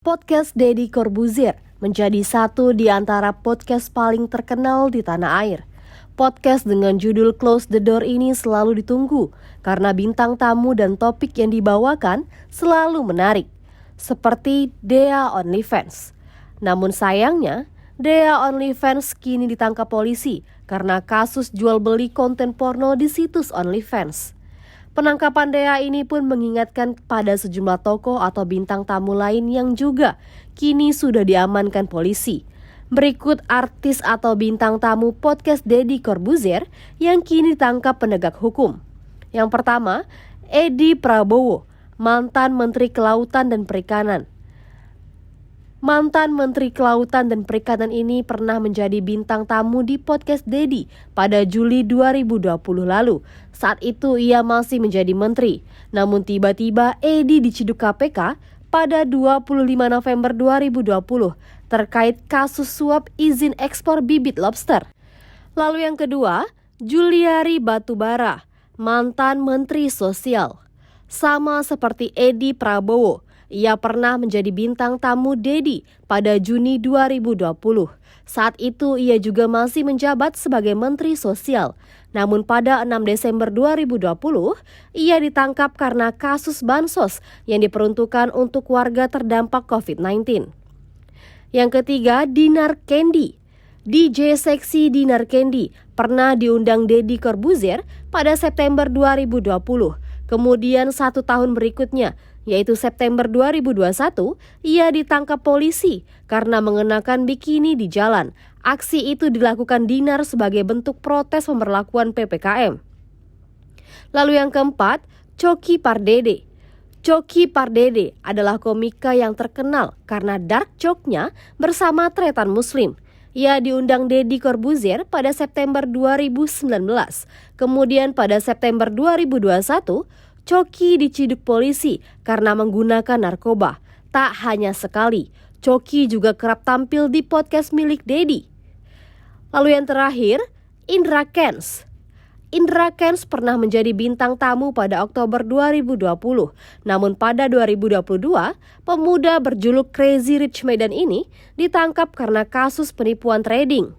Podcast Deddy Corbuzier menjadi satu di antara podcast paling terkenal di tanah air. Podcast dengan judul Close the Door ini selalu ditunggu karena bintang tamu dan topik yang dibawakan selalu menarik, seperti Dhea OnlyFans. Namun sayangnya, Dhea OnlyFans kini ditangkap polisi karena kasus jual beli konten porno di situs OnlyFans. Penangkapan Dhea ini pun mengingatkan pada sejumlah tokoh atau bintang tamu lain yang juga kini sudah diamankan polisi. Berikut artis atau bintang tamu podcast Deddy Corbuzier yang kini ditangkap penegak hukum. Yang pertama, Edi Prabowo, mantan Menteri Kelautan dan Perikanan. Mantan Menteri Kelautan dan Perikanan ini pernah menjadi bintang tamu di podcast Deddy pada Juli 2020 lalu. Saat itu ia masih menjadi menteri. Namun tiba-tiba Edi diciduk KPK pada 25 November 2020 terkait kasus suap izin ekspor bibit lobster. Lalu yang kedua, Juliari Batubara, mantan Menteri Sosial. Sama seperti Edi Prabowo, ia pernah menjadi bintang tamu Deddy pada Juni 2020. Saat itu ia juga masih menjabat sebagai Menteri Sosial. Namun pada 6 Desember 2020, ia ditangkap karena kasus bansos yang diperuntukkan untuk warga terdampak COVID-19. Yang ketiga, Dinar Kendi. DJ seksi Dinar Kendi pernah diundang Deddy Corbuzier pada September 2020. Kemudian 1 tahun berikutnya, yaitu September 2021, ia ditangkap polisi karena mengenakan bikini di jalan. Aksi itu dilakukan Dinar sebagai bentuk protes pemberlakuan PPKM. Lalu yang keempat, Coki Pardede. Coki Pardede adalah komika yang terkenal karena dark joke-nya bersama Tretan Muslim. Ia diundang Deddy Corbuzier pada September 2019. Kemudian pada September 2021, Coki diciduk polisi karena menggunakan narkoba. Tak hanya sekali, Coki juga kerap tampil di podcast milik Deddy. Lalu yang terakhir, Indra Kents. Indra Kents pernah menjadi bintang tamu pada Oktober 2020. Namun pada 2022, pemuda berjuluk Crazy Rich Medan ini ditangkap karena kasus penipuan trading.